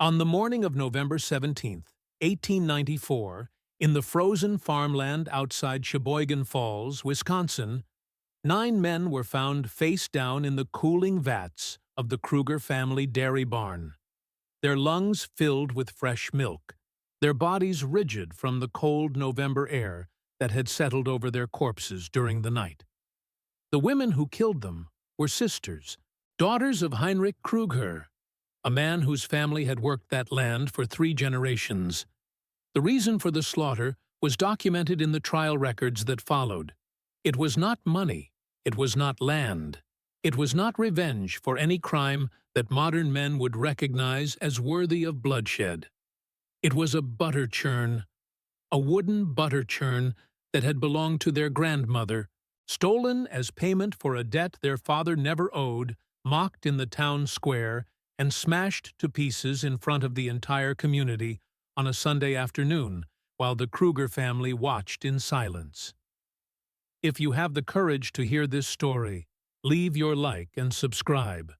On the morning of November 17th, 1894, in the frozen farmland outside Sheboygan Falls, Wisconsin, 9 men were found face down in the cooling vats of the Krueger family dairy barn, their lungs filled with fresh milk, their bodies rigid from the cold November air that had settled over their corpses during the night. The women who killed them were sisters, daughters of Heinrich Krueger, a man whose family had worked that land for 3 generations. The reason for the slaughter was documented in the trial records that followed. It was not money, it was not land, it was not revenge for any crime that modern men would recognize as worthy of bloodshed. It was a butter churn, a wooden butter churn that had belonged to their grandmother, stolen as payment for a debt their father never owed, mocked in the town square, and smashed to pieces in front of the entire community on a Sunday afternoon while the Krueger family watched in silence. If you have the courage to hear this story, leave your like and subscribe.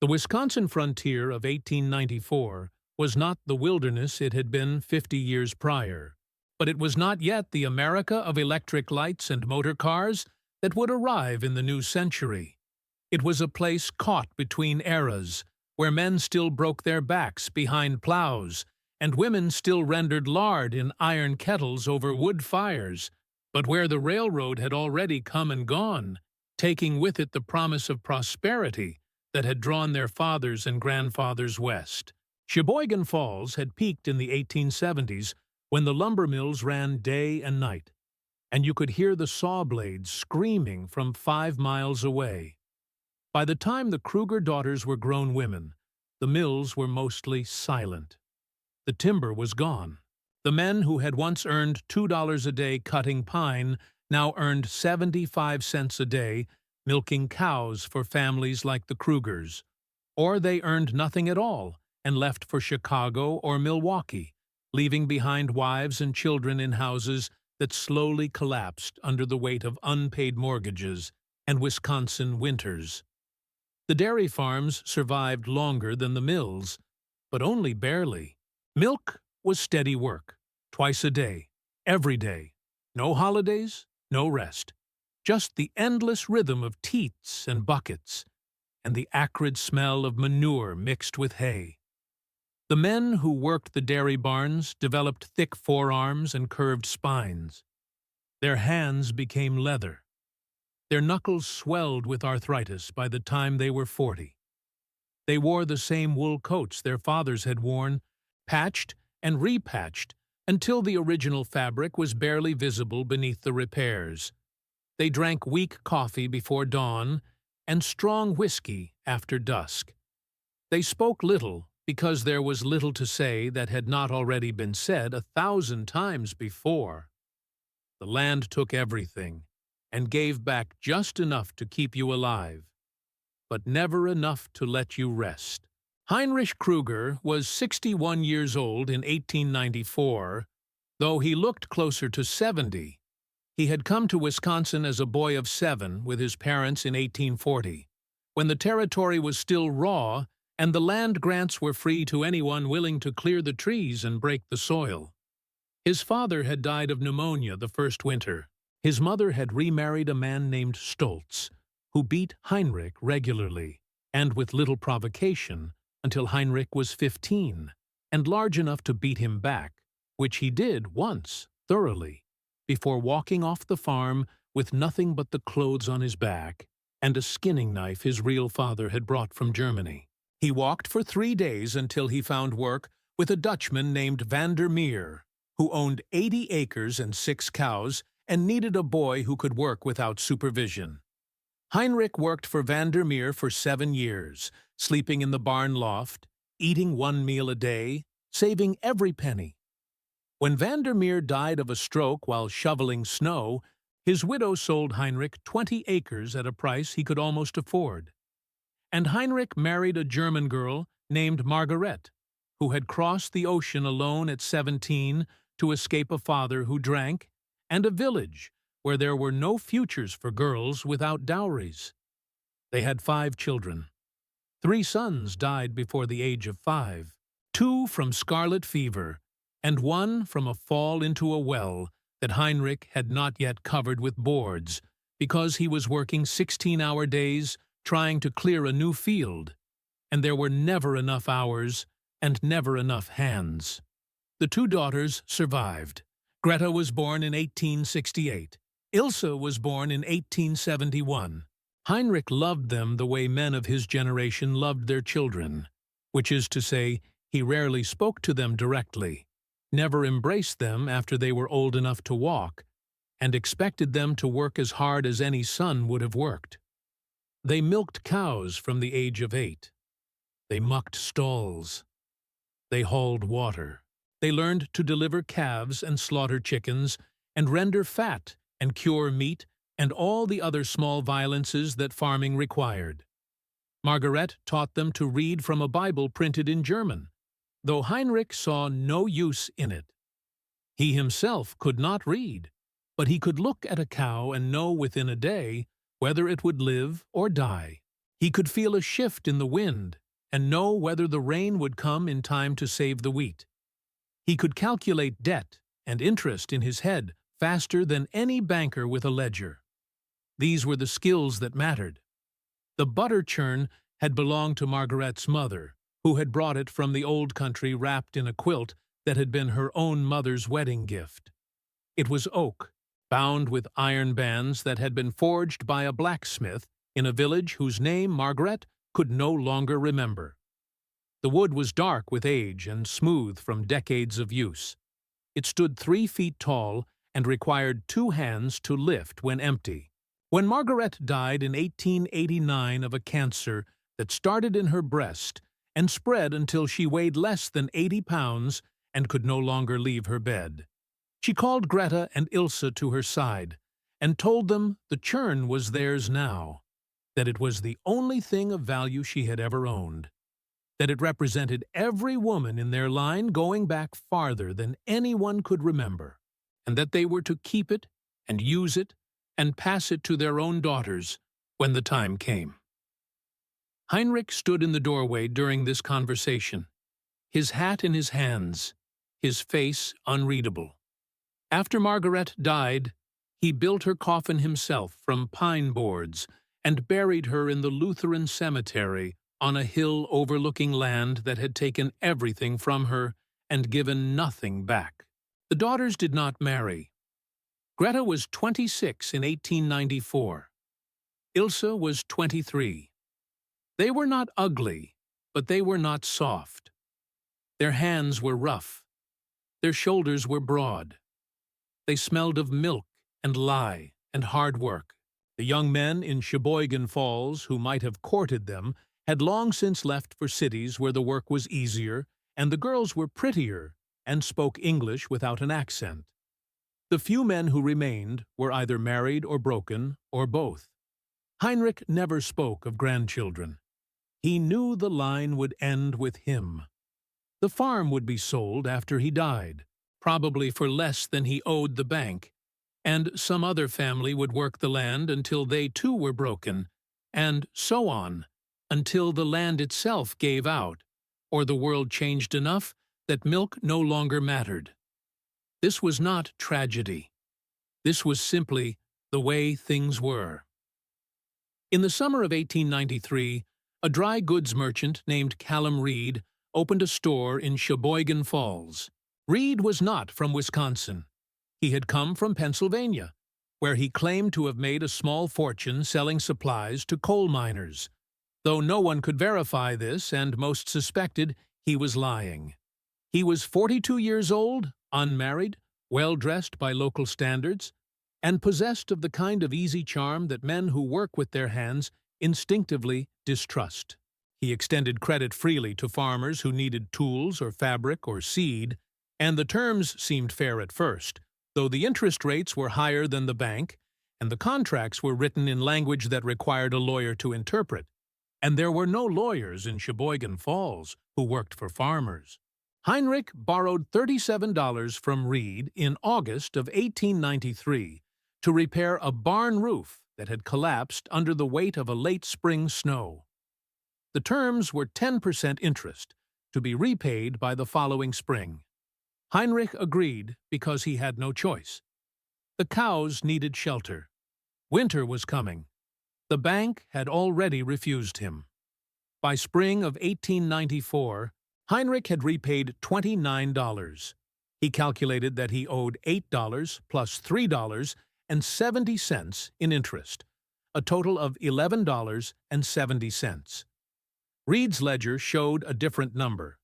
The Wisconsin frontier of 1894 was not the wilderness it had been 50 years prior, but it was not yet the America of electric lights and motor cars that would arrive in the new century. It was a place caught between eras, where men still broke their backs behind plows, and women still rendered lard in iron kettles over wood fires, but where the railroad had already come and gone, taking with it the promise of prosperity that had drawn their fathers and grandfathers west. Sheboygan Falls had peaked in the 1870s when the lumber mills ran day and night, and you could hear the saw blades screaming from 5 miles away. By the time the Krueger daughters were grown women, the mills were mostly silent. The timber was gone. The men who had once earned $2 a day cutting pine now earned 75 cents a day milking cows for families like the Krugers. Or they earned nothing at all and left for Chicago or Milwaukee, leaving behind wives and children in houses that slowly collapsed under the weight of unpaid mortgages and Wisconsin winters. The dairy farms survived longer than the mills, but only barely. Milk was steady work, twice a day, every day. No holidays, no rest. Just the endless rhythm of teats and buckets, and the acrid smell of manure mixed with hay. The men who worked the dairy barns developed thick forearms and curved spines. Their hands became leather. Their knuckles swelled with arthritis by the time they were 40. They wore the same wool coats their fathers had worn, patched and repatched until the original fabric was barely visible beneath the repairs. They drank weak coffee before dawn and strong whiskey after dusk. They spoke little because there was little to say that had not already been said 1,000 times before. The land took everything and gave back just enough to keep you alive, but never enough to let you rest. Heinrich Krueger was 61 years old in 1894, though he looked closer to 70. He had come to Wisconsin as a boy of 7 with his parents in 1840, when the territory was still raw and the land grants were free to anyone willing to clear the trees and break the soil. His father had died of pneumonia the first winter. His mother had remarried a man named Stoltz, who beat Heinrich regularly, and with little provocation, until Heinrich was 15, and large enough to beat him back, which he did once, thoroughly, before walking off the farm with nothing but the clothes on his back and a skinning knife his real father had brought from Germany. He walked for 3 days until he found work with a Dutchman named Vandermeer, who owned 80 acres and 6 cows and needed a boy who could work without supervision. Heinrich worked for Vandermeer for 7 years, sleeping in the barn loft, eating 1 meal a day, saving every penny. When Vandermeer died of a stroke while shoveling snow, his widow sold Heinrich 20 acres at a price he could almost afford. And Heinrich married a German girl named Margaret, who had crossed the ocean alone at 17 to escape a father who drank, and a village where there were no futures for girls without dowries. They had 5 children. 3 sons died before the age of 5. 2 from scarlet fever, and 1 from a fall into a well that Heinrich had not yet covered with boards, because he was working 16-hour days trying to clear a new field, and there were never enough hours and never enough hands. The 2 daughters survived. Greta was born in 1868. Ilse was born in 1871. Heinrich loved them the way men of his generation loved their children, which is to say, he rarely spoke to them directly, never embraced them after they were old enough to walk, and expected them to work as hard as any son would have worked. They milked cows from the age of 8. They mucked stalls. They hauled water. They learned to deliver calves and slaughter chickens, and render fat and cure meat and all the other small violences that farming required. Margaret taught them to read from a Bible printed in German, though Heinrich saw no use in it. He himself could not read, but he could look at a cow and know within a day whether it would live or die. He could feel a shift in the wind and know whether the rain would come in time to save the wheat. He could calculate debt and interest in his head faster than any banker with a ledger. These were the skills that mattered. The butter churn had belonged to Margaret's mother, who had brought it from the old country wrapped in a quilt that had been her own mother's wedding gift. It was oak, bound with iron bands that had been forged by a blacksmith in a village whose name Margaret could no longer remember. The wood was dark with age and smooth from decades of use. It stood 3 feet tall and required 2 hands to lift when empty. When Margaret died in 1889 of a cancer that started in her breast and spread until she weighed less than 80 pounds and could no longer leave her bed, she called Greta and Ilse to her side and told them the churn was theirs now, that it was the only thing of value she had ever owned, that it represented every woman in their line going back farther than anyone could remember, and that they were to keep it and use it and pass it to their own daughters when the time came. Heinrich stood in the doorway during this conversation, his hat in his hands, his face unreadable. After Margaret died, he built her coffin himself from pine boards and buried her in the Lutheran cemetery on a hill overlooking land that had taken everything from her and given nothing back. The daughters did not marry. Greta was 26 in 1894. Ilse was 23. They were not ugly, but they were not soft. Their hands were rough. Their shoulders were broad. They smelled of milk and lye and hard work. The young men in Sheboygan Falls who might have courted them had long since left for cities where the work was easier and the girls were prettier and spoke English without an accent. The few men who remained were either married or broken, or both. Heinrich never spoke of grandchildren. He knew the line would end with him. The farm would be sold after he died, probably for less than he owed the bank, and some other family would work the land until they too were broken, and so on, until the land itself gave out, or the world changed enough that milk no longer mattered. This was not tragedy. This was simply the way things were. In the summer of 1893, a dry goods merchant named Callum Reed opened a store in Sheboygan Falls. Reed was not from Wisconsin. He had come from Pennsylvania, where he claimed to have made a small fortune selling supplies to coal miners, though no one could verify this and most suspected he was lying. He was 42 years old, unmarried, well-dressed by local standards, and possessed of the kind of easy charm that men who work with their hands instinctively distrust. He extended credit freely to farmers who needed tools or fabric or seed, and the terms seemed fair at first, though the interest rates were higher than the bank, and the contracts were written in language that required a lawyer to interpret, and there were no lawyers in Sheboygan Falls who worked for farmers. Heinrich borrowed $37 from Reed in August of 1893 to repair a barn roof that had collapsed under the weight of a late spring snow. The terms were 10% interest, to be repaid by the following spring. Heinrich agreed because he had no choice. The cows needed shelter. Winter was coming. The bank had already refused him. By spring of 1894, Heinrich had repaid $29. He calculated that he owed $8 plus $3.70 in interest, a total of $11.70. Reed's ledger showed a different number.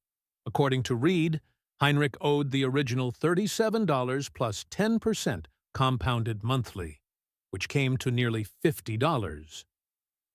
According to Reed, Heinrich owed the original $37 plus 10% compounded monthly, which came to nearly $50.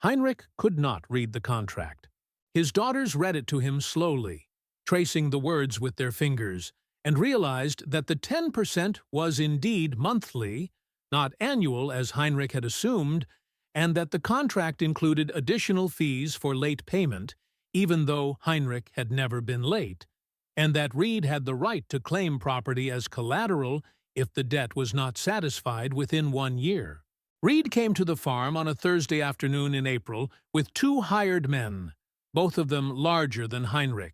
Heinrich could not read the contract. His daughters read it to him slowly, tracing the words with their fingers, and realized that the 10% was indeed monthly, not annual as Heinrich had assumed, and that the contract included additional fees for late payment, even though Heinrich had never been late, and that Reed had the right to claim property as collateral if the debt was not satisfied within 1 year. Reed came to the farm on a Thursday afternoon in April with 2 hired men, both of them larger than Heinrich,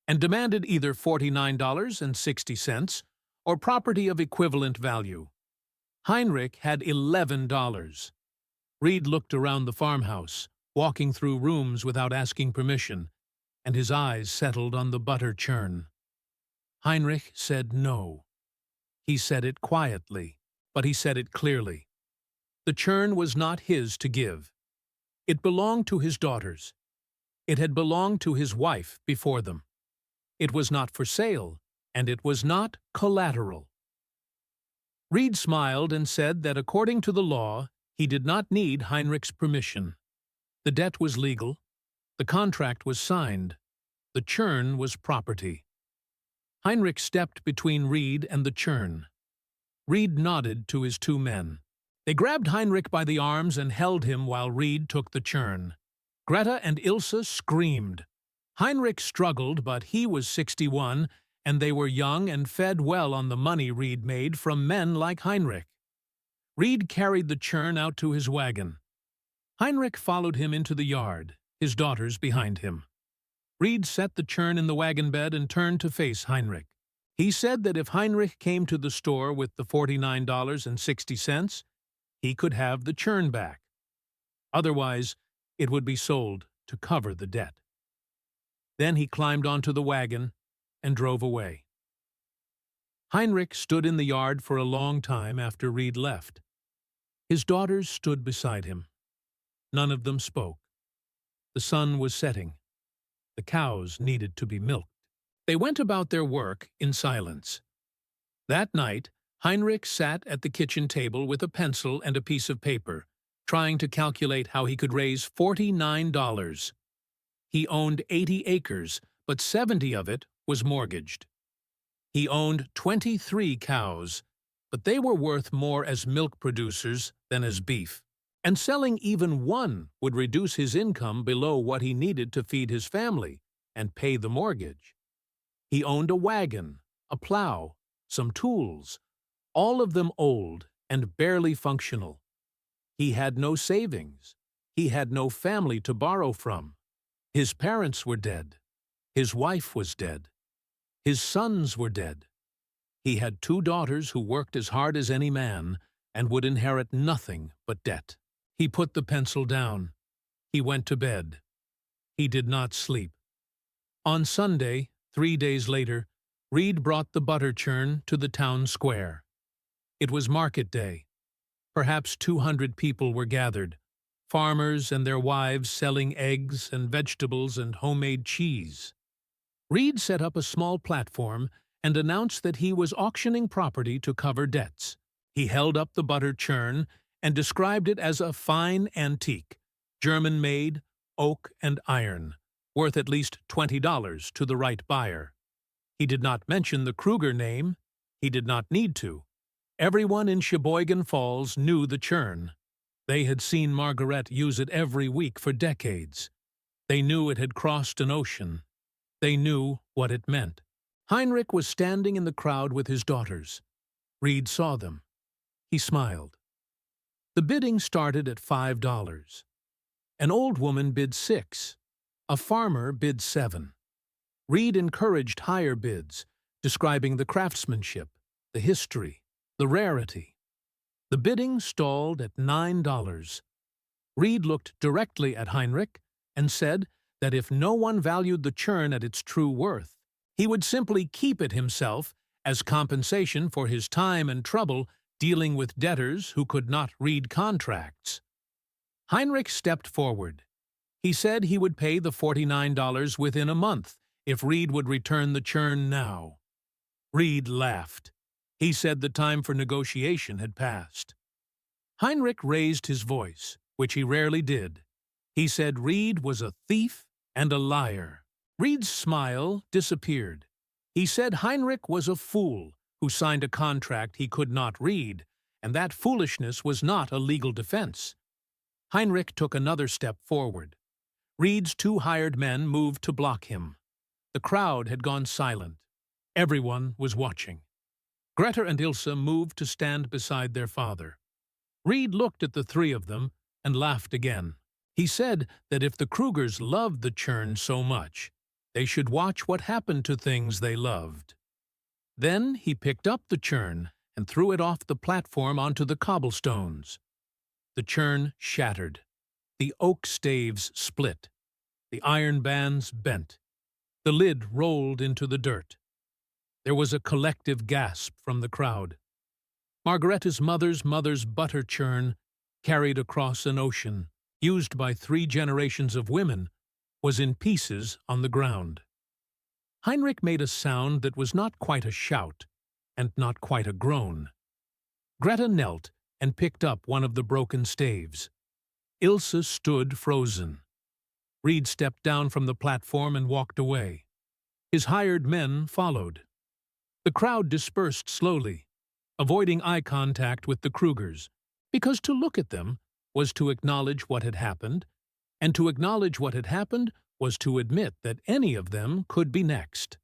and demanded either $49.60 or property of equivalent value. Heinrich had $11. Reed looked around the farmhouse, walking through rooms without asking permission, and his eyes settled on the butter churn. Heinrich said no. He said it quietly, but he said it clearly. The churn was not his to give. It belonged to his daughters. It had belonged to his wife before them. It was not for sale, and it was not collateral. Reed smiled and said that according to the law, he did not need Heinrich's permission. The debt was legal. The contract was signed. The churn was property. Heinrich stepped between Reed and the churn. Reed nodded to his 2 men. They grabbed Heinrich by the arms and held him while Reed took the churn. Greta and Ilse screamed. Heinrich struggled, but he was 61, and they were young and fed well on the money Reed made from men like Heinrich. Reed carried the churn out to his wagon. Heinrich followed him into the yard, his daughters behind him. Reed set the churn in the wagon bed and turned to face Heinrich. He said that if Heinrich came to the store with the $49.60, he could have the churn back. Otherwise, it would be sold to cover the debt. Then he climbed onto the wagon and drove away. Heinrich stood in the yard for a long time after Reed left. His daughters stood beside him. None of them spoke. The sun was setting. The cows needed to be milked. They went about their work in silence. That night, Heinrich sat at the kitchen table with a pencil and a piece of paper, trying to calculate how he could raise $49. He owned 80 acres, but 70 of it was mortgaged. He owned 23 cows, but they were worth more as milk producers than as beef, and selling even one would reduce his income below what he needed to feed his family and pay the mortgage. He owned a wagon, a plow, some tools, all of them old and barely functional. He had no savings. He had no family to borrow from. His parents were dead. His wife was dead. His sons were dead. He had 2 daughters who worked as hard as any man and would inherit nothing but debt. He put the pencil down. He went to bed. He did not sleep. On Sunday, 3 days later, Reed brought the butter churn to the town square. It was market day. Perhaps 200 people were gathered, farmers and their wives selling eggs and vegetables and homemade cheese. Reed set up a small platform and announced that he was auctioning property to cover debts. He held up the butter churn and described it as a fine antique, German-made, oak and iron, worth at least $20 to the right buyer. He did not mention the Krueger name. He did not need to. Everyone in Sheboygan Falls knew the churn. They had seen Margaret use it every week for decades. They knew it had crossed an ocean. They knew what it meant. Heinrich was standing in the crowd with his daughters. Reed saw them. He smiled. The bidding started at $5. An old woman bid $6. A farmer bid $7. Reed encouraged higher bids, describing the craftsmanship, the history, the rarity. The bidding stalled at $9. Reed looked directly at Heinrich and said that if no one valued the churn at its true worth, he would simply keep it himself as compensation for his time and trouble dealing with debtors who could not read contracts. Heinrich stepped forward. He said he would pay the $49 within a month if Reed would return the churn now. Reed laughed. He said the time for negotiation had passed. Heinrich raised his voice, which he rarely did. He said Reed was a thief and a liar. Reed's smile disappeared. He said Heinrich was a fool who signed a contract he could not read, and that foolishness was not a legal defense. Heinrich took another step forward. Reed's two hired men moved to block him. The crowd had gone silent. Everyone was watching. Greta and Ilse moved to stand beside their father. Reed looked at the three of them and laughed again. He said that if the Kruegers loved the churn so much, they should watch what happened to things they loved. Then he picked up the churn and threw it off the platform onto the cobblestones. The churn shattered. The oak staves split. The iron bands bent. The lid rolled into the dirt. There was a collective gasp from the crowd. Margaretta's mother's butter churn, carried across an ocean, used by 3 generations of women, was in pieces on the ground. Heinrich made a sound that was not quite a shout, and not quite a groan. Greta knelt and picked up one of the broken staves. Ilse stood frozen. Reed stepped down from the platform and walked away. His hired men followed. The crowd dispersed slowly, avoiding eye contact with the Kruegers, because to look at them was to acknowledge what had happened, and to acknowledge what had happened was to admit that any of them could be next,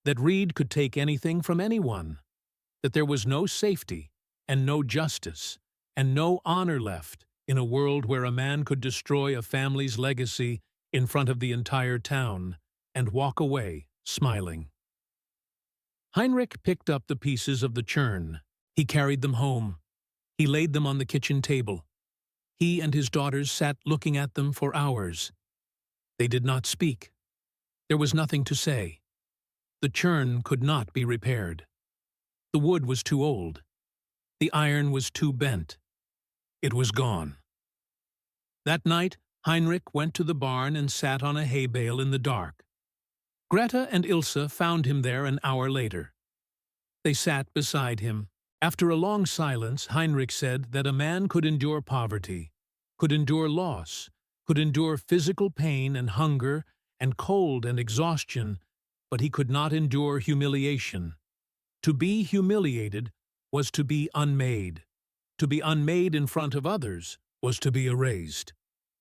that Reed could take anything from anyone, that there was no safety and no justice and no honor left in a world where a man could destroy a family's legacy in front of the entire town and walk away smiling. Heinrich picked up the pieces of the churn. He carried them home. He laid them on the kitchen table. He and his daughters sat looking at them for hours. They did not speak. There was nothing to say. The churn could not be repaired. The wood was too old. The iron was too bent. It was gone. That night, Heinrich went to the barn and sat on a hay bale in the dark. Greta and Ilse found him there an hour later. They sat beside him. After a long silence, Heinrich said that a man could endure poverty, could endure loss, could endure physical pain and hunger and cold and exhaustion, but he could not endure humiliation. To be humiliated was to be unmade. To be unmade in front of others was to be erased.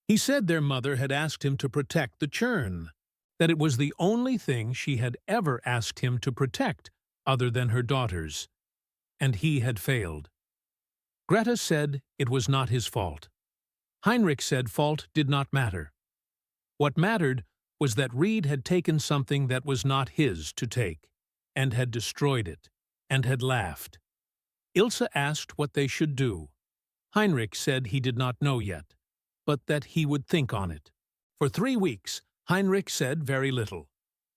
He said their mother had asked him to protect the churn, that it was the only thing she had ever asked him to protect other than her daughters, and he had failed. Greta said it was not his fault. Heinrich said fault did not matter. What mattered was that Reed had taken something that was not his to take, and had destroyed it, and had laughed. Ilse asked what they should do. Heinrich said he did not know yet, but that he would think on it. For 3 weeks, Heinrich said very little.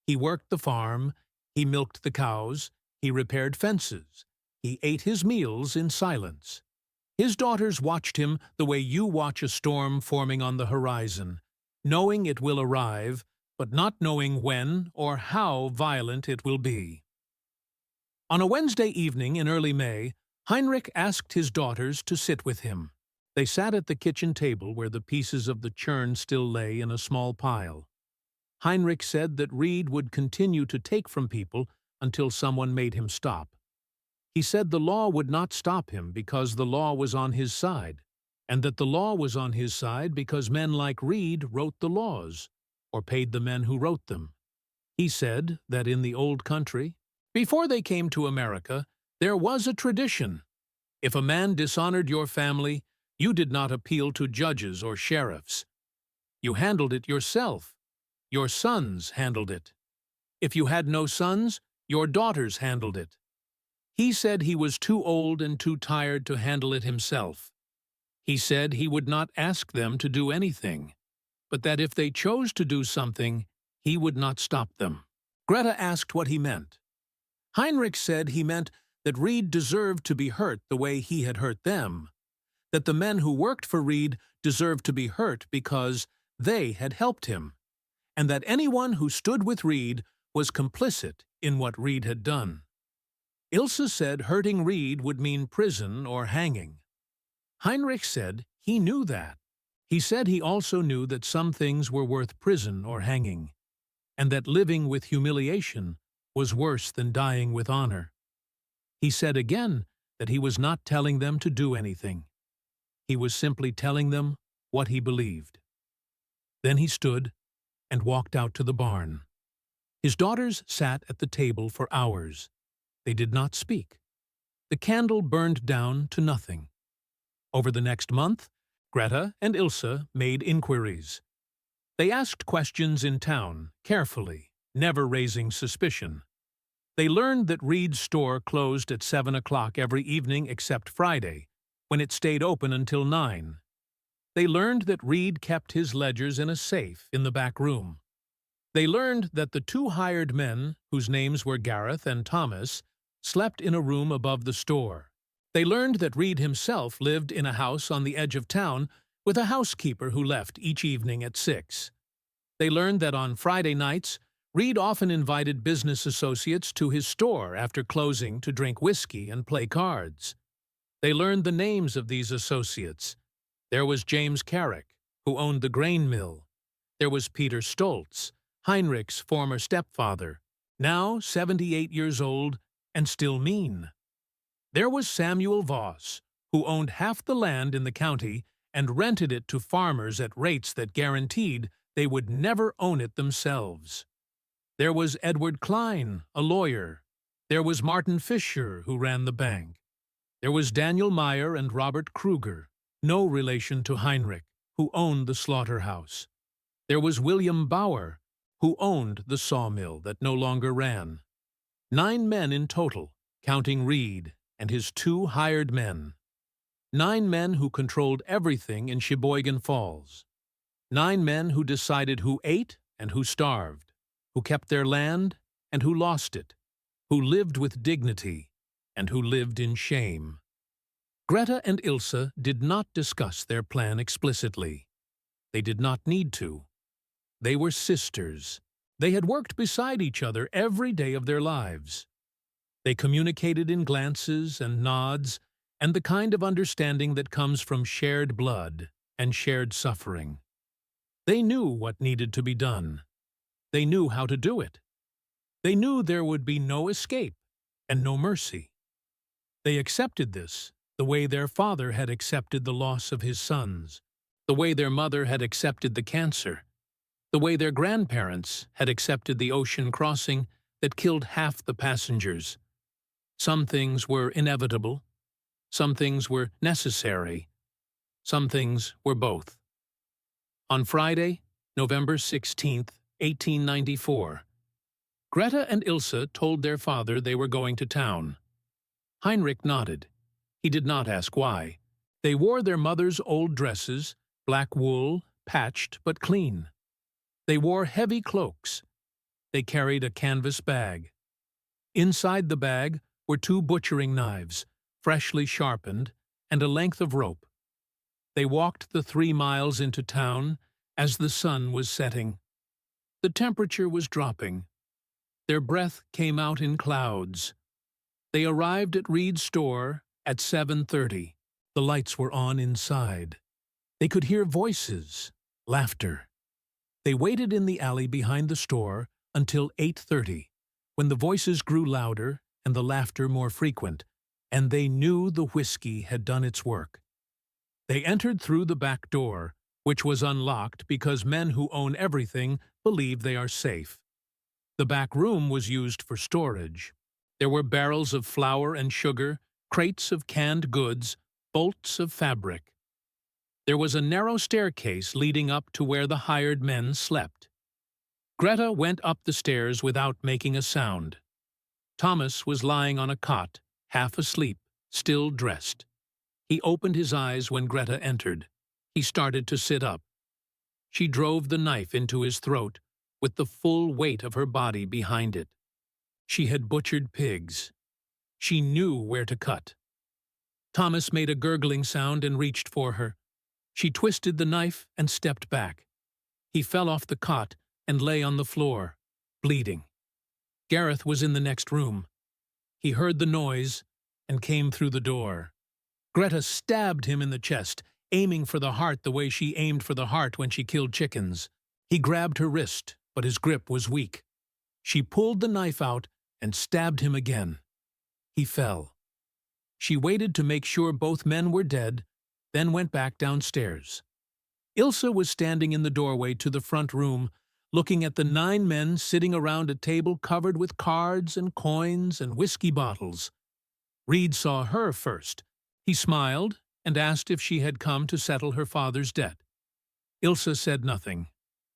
He worked the farm, he milked the cows, he repaired fences, he ate his meals in silence. His daughters watched him the way you watch a storm forming on the horizon, knowing it will arrive, but not knowing when or how violent it will be. On a Wednesday evening in early May, Heinrich asked his daughters to sit with him. They sat at the kitchen table where the pieces of the churn still lay in a small pile. Heinrich said that Reed would continue to take from people until someone made him stop. He said the law would not stop him because the law was on his side, and that the law was on his side because men like Reed wrote the laws, or paid the men who wrote them. He said that in the old country, before they came to America, there was a tradition. If a man dishonored your family, you did not appeal to judges or sheriffs. You handled it yourself. Your sons handled it. If you had no sons, your daughters handled it. He said he was too old and too tired to handle it himself. He said he would not ask them to do anything, but that if they chose to do something, he would not stop them. Greta asked what he meant. Heinrich said he meant that Reed deserved to be hurt the way he had hurt them, that the men who worked for Reed deserved to be hurt because they had helped him, and that anyone who stood with Reed was complicit in what Reed had done. Ilse said hurting Reed would mean prison or hanging. Heinrich said he knew that. He said he also knew that some things were worth prison or hanging, and that living with humiliation was worse than dying with honor. He said again that he was not telling them to do anything. He was simply telling them what he believed. Then he stood and walked out to the barn. His daughters sat at the table for hours. They did not speak. The candle burned down to nothing. Over the next month, Greta and Ilse made inquiries. They asked questions in town, carefully, never raising suspicion. They learned that Reed's store closed at 7 o'clock every evening except Friday, when it stayed open until 9. They learned that Reed kept his ledgers in a safe in the back room. They learned that the 2 hired men, whose names were Gareth and Thomas, slept in a room above the store. They learned that Reed himself lived in a house on the edge of town with a housekeeper who left each evening at 6. They learned that on Friday nights, Reed often invited business associates to his store after closing to drink whiskey and play cards. They learned the names of these associates. There was James Carrick, who owned the grain mill. There was Peter Stoltz, Heinrich's former stepfather, now 78 years old and still mean. There was Samuel Voss, who owned half the land in the county and rented it to farmers at rates that guaranteed they would never own it themselves. There was Edward Klein, a lawyer. There was Martin Fisher, who ran the bank. There was Daniel Meyer and Robert Krueger, no relation to Heinrich, who owned the slaughterhouse. There was William Bauer, who owned the sawmill that no longer ran. 9 men in total, counting Reed and his 2 hired men. 9 men who controlled everything in Sheboygan Falls. 9 men who decided who ate and who starved, who kept their land and who lost it, who lived with dignity and who lived in shame. Greta and Ilse did not discuss their plan explicitly. They did not need to. They were sisters. They had worked beside each other every day of their lives. They communicated in glances and nods and the kind of understanding that comes from shared blood and shared suffering. They knew what needed to be done. They knew how to do it. They knew there would be no escape and no mercy. They accepted this the way their father had accepted the loss of his sons, the way their mother had accepted the cancer, the way their grandparents had accepted the ocean crossing that killed half the passengers. Some things were inevitable. Some things were necessary. Some things were both. On Friday, November 16, 1894, Greta and Ilse told their father they were going to town. Heinrich nodded. He did not ask why. They wore their mother's old dresses, black wool, patched but clean. They wore heavy cloaks. They carried a canvas bag. Inside the bag were 2 butchering knives, freshly sharpened, and a length of rope. They walked the 3 miles into town as the sun was setting. The temperature was dropping. Their breath came out in clouds. They arrived at Reed's store at 7:30. The lights were on inside. They could hear voices, laughter. They waited in the alley behind the store until 8:30, when the voices grew louder and the laughter more frequent, and they knew the whiskey had done its work. They entered through the back door, which was unlocked because men who own everything believe they are safe. The back room was used for storage. There were barrels of flour and sugar, crates of canned goods, bolts of fabric. There was a narrow staircase leading up to where the hired men slept. Greta went up the stairs without making a sound. Thomas was lying on a cot, half asleep, still dressed. He opened his eyes when Greta entered. He started to sit up. She drove the knife into his throat, with the full weight of her body behind it. She had butchered pigs. She knew where to cut. Thomas made a gurgling sound and reached for her. She twisted the knife and stepped back. He fell off the cot and lay on the floor, bleeding. Gareth was in the next room. He heard the noise and came through the door. Greta stabbed him in the chest, aiming for the heart the way she aimed for the heart when she killed chickens. He grabbed her wrist, but his grip was weak. She pulled the knife out and stabbed him again. He fell. She waited to make sure both men were dead, then went back downstairs. Ilse was standing in the doorway to the front room, looking at the 9 men sitting around a table covered with cards and coins and whiskey bottles. Reed saw her first. He smiled and asked if she had come to settle her father's debt. Ilse said nothing.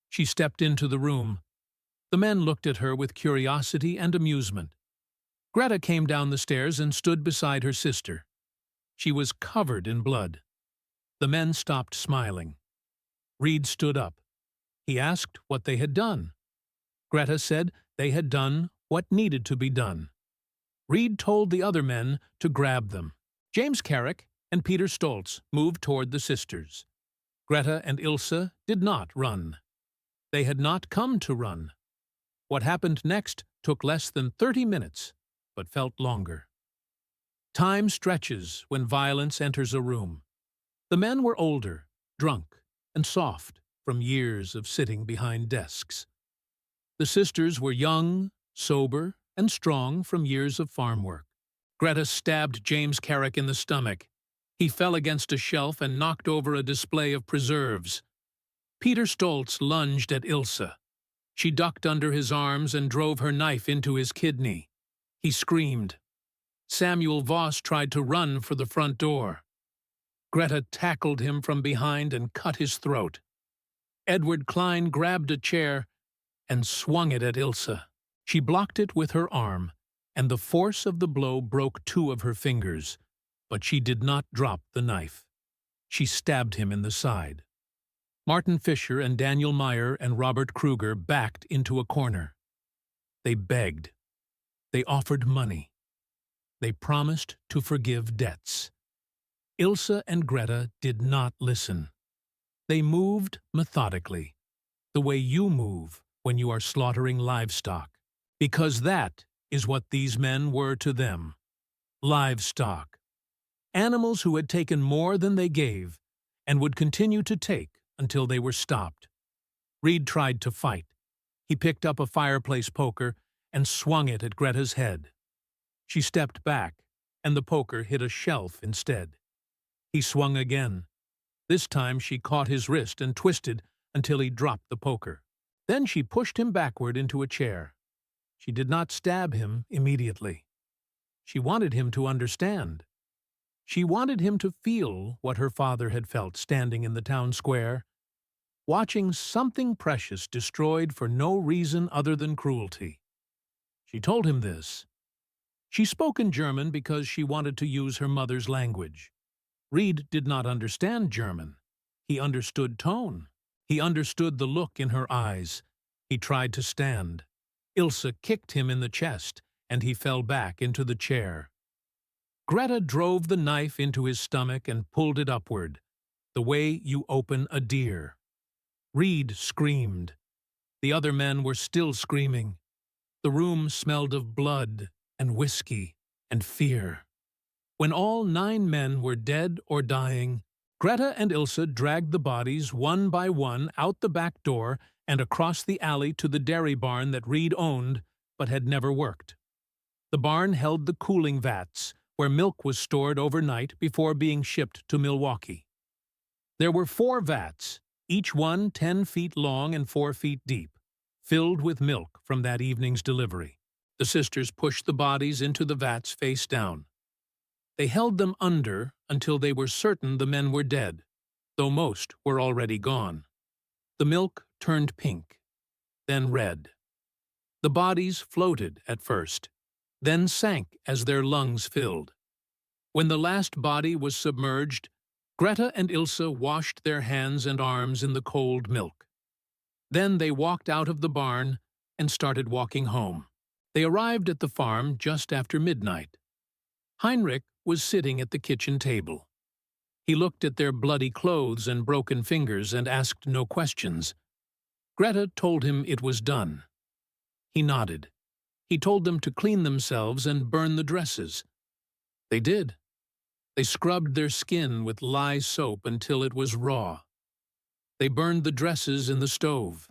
She stepped into the room. The men looked at her with curiosity and amusement. Greta came down the stairs and stood beside her sister. She was covered in blood. The men stopped smiling. Reed stood up. He asked what they had done. Greta said they had done what needed to be done. Reed told the other men to grab them. James Carrick and Peter Stoltz moved toward the sisters. Greta and Ilse did not run. They had not come to run. What happened next took less than 30 minutes, but felt longer. Time stretches when violence enters a room. The men were older, drunk, and soft from years of sitting behind desks. The sisters were young, sober, and strong from years of farm work. Greta stabbed James Carrick in the stomach. He fell against a shelf and knocked over a display of preserves. Peter Stoltz lunged at Ilse. She ducked under his arms and drove her knife into his kidney. He screamed. Samuel Voss tried to run for the front door. Greta tackled him from behind and cut his throat. Edward Klein grabbed a chair and swung it at Ilse. She blocked it with her arm, and the force of the blow broke 2 of her fingers, but she did not drop the knife. She stabbed him in the side. Martin Fisher and Daniel Meyer and Robert Krueger backed into a corner. They begged. They offered money. They promised to forgive debts. Ilse and Greta did not listen. They moved methodically, the way you move when you are slaughtering livestock, because that is what these men were to them. Livestock. Animals who had taken more than they gave and would continue to take until they were stopped. Reed tried to fight. He picked up a fireplace poker and swung it at Greta's head. She stepped back, and the poker hit a shelf instead. He swung again. This time she caught his wrist and twisted until he dropped the poker. Then she pushed him backward into a chair. She did not stab him immediately. She wanted him to understand. She wanted him to feel what her father had felt standing in the town square, watching something precious destroyed for no reason other than cruelty. She told him this. She spoke in German because she wanted to use her mother's language. Reed did not understand German. He understood tone. He understood the look in her eyes. He tried to stand. Ilse kicked him in the chest, and he fell back into the chair. Greta drove the knife into his stomach and pulled it upward, the way you open a deer. Reed screamed. The other men were still screaming. The room smelled of blood and whiskey and fear. When all 9 men were dead or dying, Greta and Ilse dragged the bodies one by one out the back door and across the alley to the dairy barn that Reed owned but had never worked. The barn held the cooling vats, where milk was stored overnight before being shipped to Milwaukee. There were 4 vats, each one 10 feet long and 4 feet deep, filled with milk from that evening's delivery. The sisters pushed the bodies into the vats face down. They held them under until they were certain the men were dead, though most were already gone. The milk turned pink. then red. The bodies floated at first, then sank as their lungs filled. When the last body was submerged, Greta and Ilse washed their hands and arms in the cold milk. Then they walked out of the barn and started walking home. They arrived at the farm just after midnight. Heinrich was sitting at the kitchen table. He looked at their bloody clothes and broken fingers and asked no questions. Greta told him it was done. He nodded. He told them to clean themselves and burn the dresses. They did. They scrubbed their skin with lye soap until it was raw. They burned the dresses in the stove.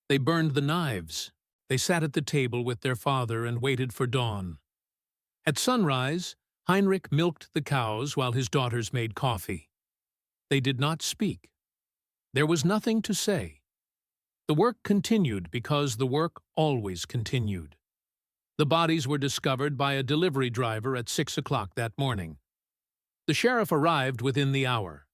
They burned the knives. They sat at the table with their father and waited for dawn. At sunrise, Heinrich milked the cows while his daughters made coffee. They did not speak. There was nothing to say. The work continued because the work always continued. The bodies were discovered by a delivery driver at 6 o'clock that morning. The sheriff arrived within the hour.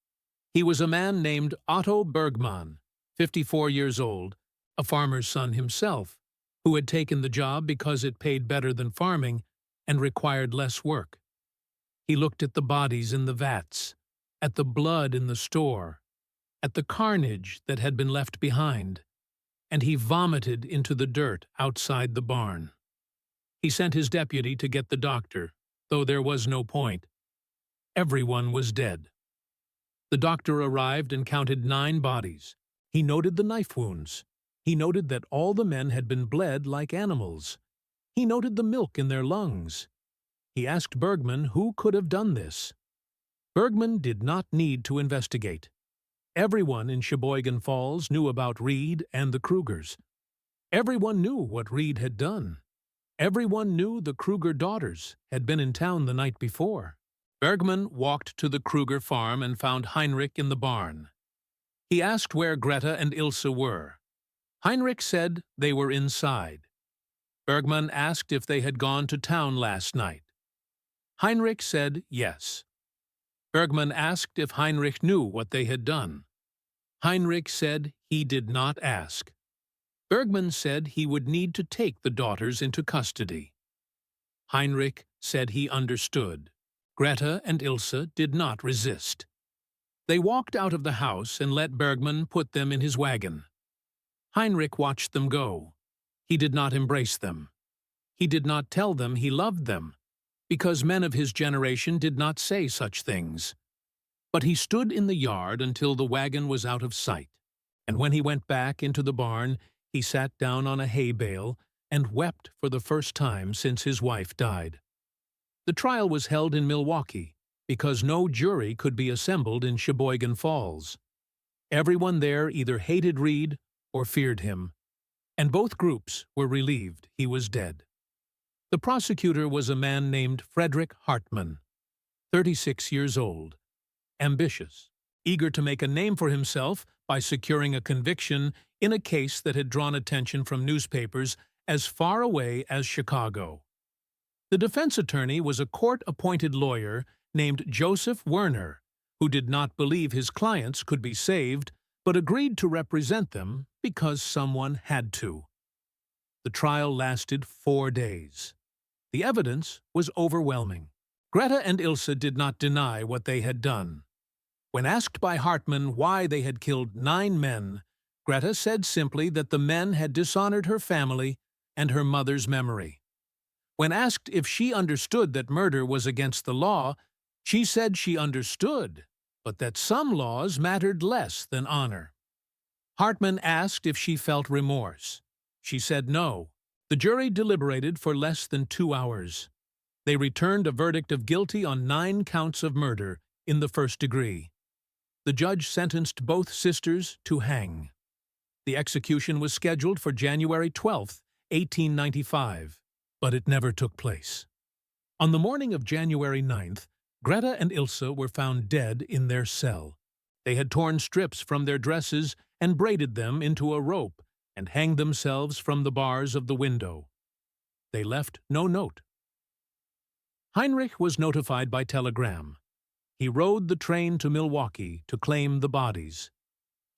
He was a man named Otto Bergmann, 54 years old, a farmer's son himself, who had taken the job because it paid better than farming and required less work. He looked at the bodies in the vats, at the blood in the store, at the carnage that had been left behind, and he vomited into the dirt outside the barn. He sent his deputy to get the doctor, though there was no point. Everyone was dead. The doctor arrived and counted 9 bodies. He noted the knife wounds. He noted that all the men had been bled like animals. He noted the milk in their lungs. He asked Bergman who could have done this. Bergman did not need to investigate. Everyone in Sheboygan Falls knew about Reed and the Kruegers. Everyone knew what Reed had done. Everyone knew the Krueger daughters had been in town the night before. Bergman walked to the Krueger farm and found Heinrich in the barn. He asked where Greta and Ilse were. Heinrich said they were inside. Bergman asked if they had gone to town last night. Heinrich said yes. Bergman asked if Heinrich knew what they had done. Heinrich said he did not ask. Bergman said he would need to take the daughters into custody. Heinrich said he understood. Greta and Ilse did not resist. They walked out of the house and let Bergman put them in his wagon. Heinrich watched them go. He did not embrace them. He did not tell them he loved them, because men of his generation did not say such things. But he stood in the yard until the wagon was out of sight, and when he went back into the barn, he sat down on a hay bale and wept for the first time since his wife died. The trial was held in Milwaukee because no jury could be assembled in Sheboygan Falls. Everyone there either hated Reed or feared him, and both groups were relieved he was dead. The prosecutor was a man named Frederick Hartman, 36 years old, ambitious, eager to make a name for himself by securing a conviction in a case that had drawn attention from newspapers as far away as Chicago. The defense attorney was a court-appointed lawyer named Joseph Werner, who did not believe his clients could be saved, but agreed to represent them because someone had to. The trial lasted 4 days. The evidence was overwhelming. Greta and Ilse did not deny what they had done. When asked by Hartman why they had killed 9 men, Greta said simply that the men had dishonored her family and her mother's memory. When asked if she understood that murder was against the law, she said she understood, but that some laws mattered less than honor. Hartman asked if she felt remorse. She said no. The jury deliberated for less than 2 hours. They returned a verdict of guilty on 9 counts of murder in the first degree. The judge sentenced both sisters to hang. The execution was scheduled for January 12, 1895, but it never took place. On the morning of January 9th, Greta and Ilse were found dead in their cell. They had torn strips from their dresses and braided them into a rope and hanged themselves from the bars of the window. They left no note. Heinrich was notified by telegram. He rode the train to Milwaukee to claim the bodies.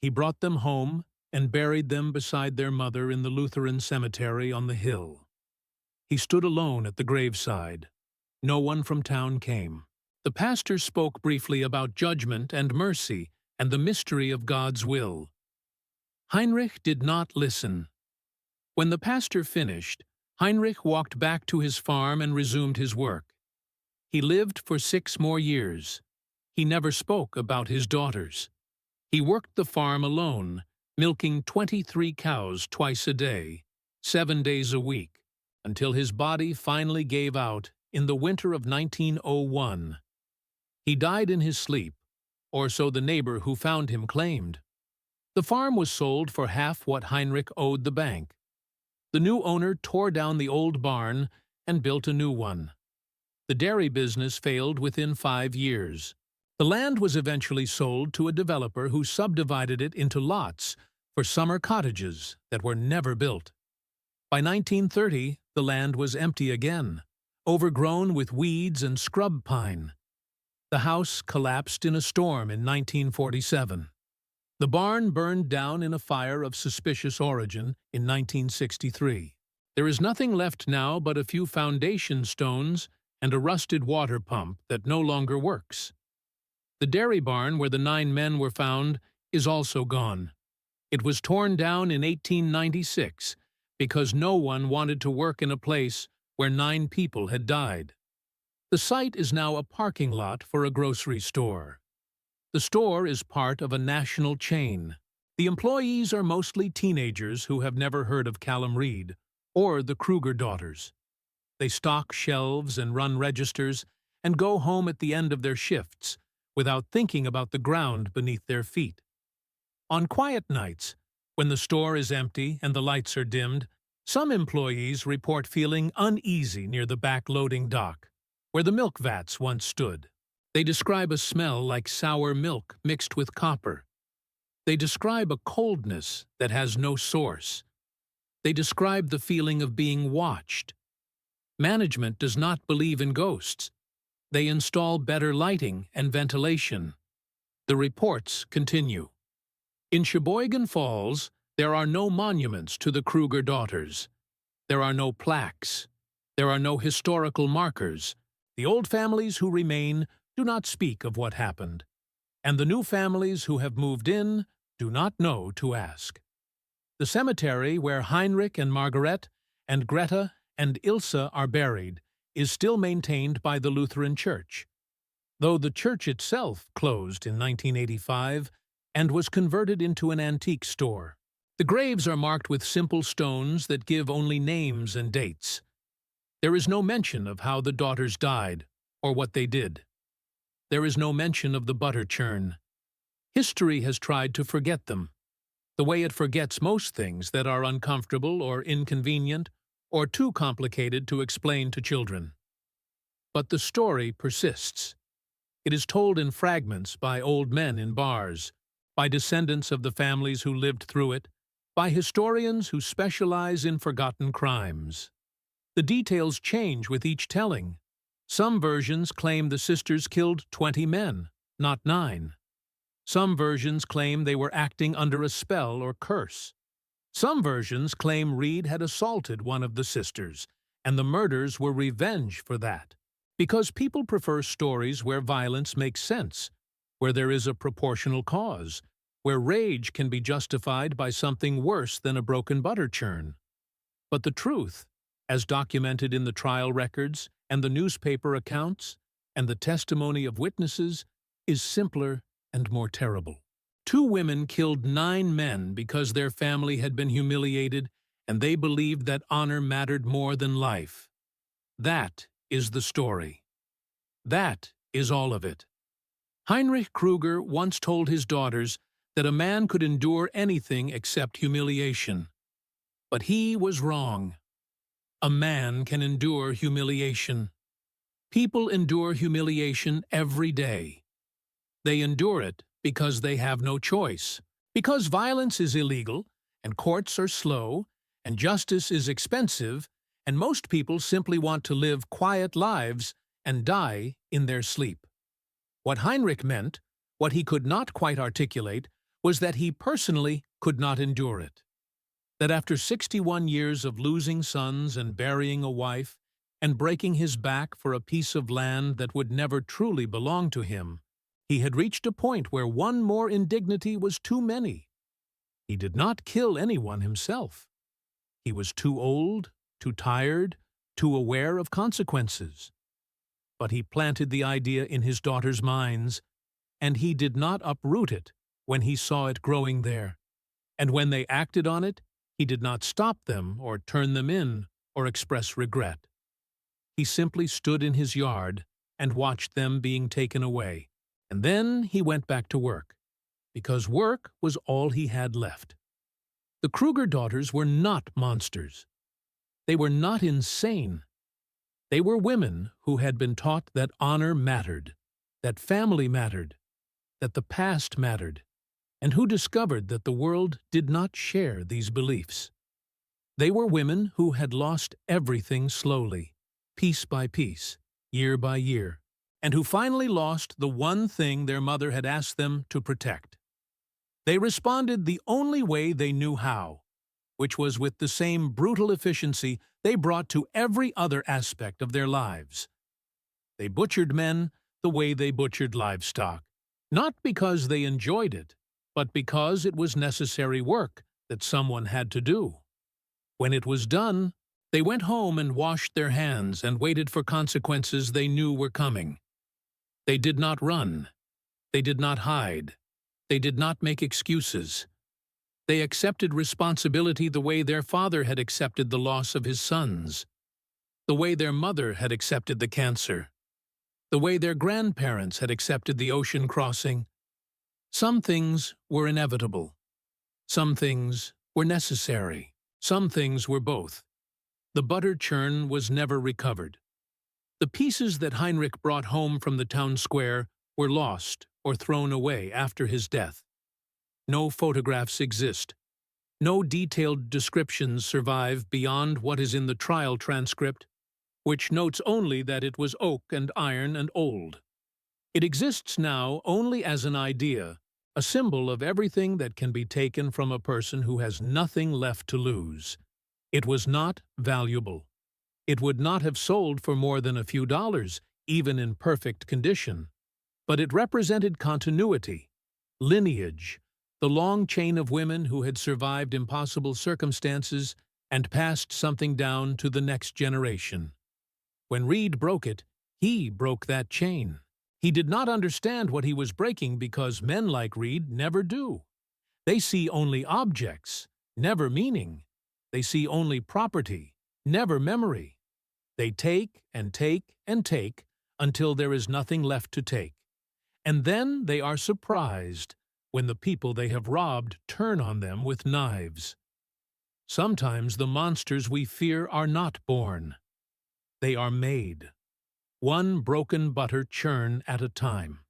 He brought them home and buried them beside their mother in the Lutheran cemetery on the hill. He stood alone at the graveside. No one from town came. The pastor spoke briefly about judgment and mercy and the mystery of God's will. Heinrich did not listen. When the pastor finished, Heinrich walked back to his farm and resumed his work. He lived for 6 more years. He never spoke about his daughters. He worked the farm alone, milking 23 cows twice a day, 7 days a week, until his body finally gave out in the winter of 1901. He died in his sleep, or so the neighbor who found him claimed. The farm was sold for half what Heinrich owed the bank. The new owner tore down the old barn and built a new one. The dairy business failed within 5 years. The land was eventually sold to a developer who subdivided it into lots for summer cottages that were never built. By 1930, the land was empty again, overgrown with weeds and scrub pine. The house collapsed in a storm in 1947. The barn burned down in a fire of suspicious origin in 1963. There is nothing left now but a few foundation stones and a rusted water pump that no longer works. The dairy barn where the 9 men were found is also gone. It was torn down in 1896 because no one wanted to work in a place where 9 people had died. The site is now a parking lot for a grocery store. The store is part of a national chain. The employees are mostly teenagers who have never heard of Callum Reed or the Krueger daughters. They stock shelves and run registers and go home at the end of their shifts without thinking about the ground beneath their feet. On quiet nights, when the store is empty and the lights are dimmed, some employees report feeling uneasy near the back loading dock, where the milk vats once stood. They describe a smell like sour milk mixed with copper. They describe a coldness that has no source. They describe the feeling of being watched. Management does not believe in ghosts. They install better lighting and ventilation. The reports continue. In Sheboygan Falls, there are no monuments to the Krueger daughters. There are no plaques. There are no historical markers. The old families who remain do not speak of what happened, and the new families who have moved in do not know to ask. The cemetery where Heinrich and Margaret and Greta and Ilse are buried is still maintained by the Lutheran Church, though the church itself closed in 1985 and was converted into an antique store. The graves are marked with simple stones that give only names and dates. There is no mention of how the daughters died or what they did. There is no mention of the butter churn. History has tried to forget them, the way it forgets most things that are uncomfortable or inconvenient or too complicated to explain to children. But the story persists. It is told in fragments by old men in bars, by descendants of the families who lived through it, by historians who specialize in forgotten crimes. The details change with each telling. Some versions claim the sisters killed 20 men, not 9. Some versions claim they were acting under a spell or curse. Some versions claim Reed had assaulted one of the sisters, and the murders were revenge for that. Because people prefer stories where violence makes sense, where there is a proportional cause, where rage can be justified by something worse than a broken butter churn. But the truth, as documented in the trial records and the newspaper accounts and the testimony of witnesses, is simpler and more terrible. 2 women killed 9 men because their family had been humiliated and they believed that honor mattered more than life. That is the story. That is all of it. Heinrich Krueger once told his daughters that a man could endure anything except humiliation. But he was wrong. A man can endure humiliation. People endure humiliation every day. They endure it because they have no choice. Because violence is illegal, and courts are slow, and justice is expensive, and most people simply want to live quiet lives and die in their sleep. What Heinrich meant, what he could not quite articulate, was that he personally could not endure it. That after 61 years of losing sons and burying a wife, and breaking his back for a piece of land that would never truly belong to him, he had reached a point where one more indignity was too many. He did not kill anyone himself. He was too old, too tired, too aware of consequences. But he planted the idea in his daughters' minds, and he did not uproot it when he saw it growing there. And when they acted on it, he did not stop them or turn them in or express regret. He simply stood in his yard and watched them being taken away. And then he went back to work, because work was all he had left. The Krueger daughters were not monsters. They were not insane. They were women who had been taught that honor mattered, that family mattered, that the past mattered, and who discovered that the world did not share these beliefs. They were women who had lost everything slowly, piece by piece, year by year, and who finally lost the one thing their mother had asked them to protect. They responded the only way they knew how, which was with the same brutal efficiency they brought to every other aspect of their lives. They butchered men the way they butchered livestock, not because they enjoyed it, but because it was necessary work that someone had to do. When it was done, they went home and washed their hands and waited for consequences they knew were coming. They did not run. They did not hide. They did not make excuses. They accepted responsibility the way their father had accepted the loss of his sons, the way their mother had accepted the cancer, the way their grandparents had accepted the ocean crossing. Some things were inevitable. Some things were necessary. Some things were both. The butter churn was never recovered. The pieces that Heinrich brought home from the town square were lost or thrown away after his death. No photographs exist. No detailed descriptions survive beyond what is in the trial transcript, which notes only that it was oak and iron and old. It exists now only as an idea, a symbol of everything that can be taken from a person who has nothing left to lose. It was not valuable. It would not have sold for more than a few dollars, even in perfect condition. But it represented continuity, lineage, the long chain of women who had survived impossible circumstances and passed something down to the next generation. When Reed broke it, he broke that chain. He did not understand what he was breaking because men like Reed never do. They see only objects, never meaning. They see only property, never memory. They take and take and take until there is nothing left to take. And then they are surprised when the people they have robbed turn on them with knives. Sometimes the monsters we fear are not born. They are made, one broken butter churn at a time.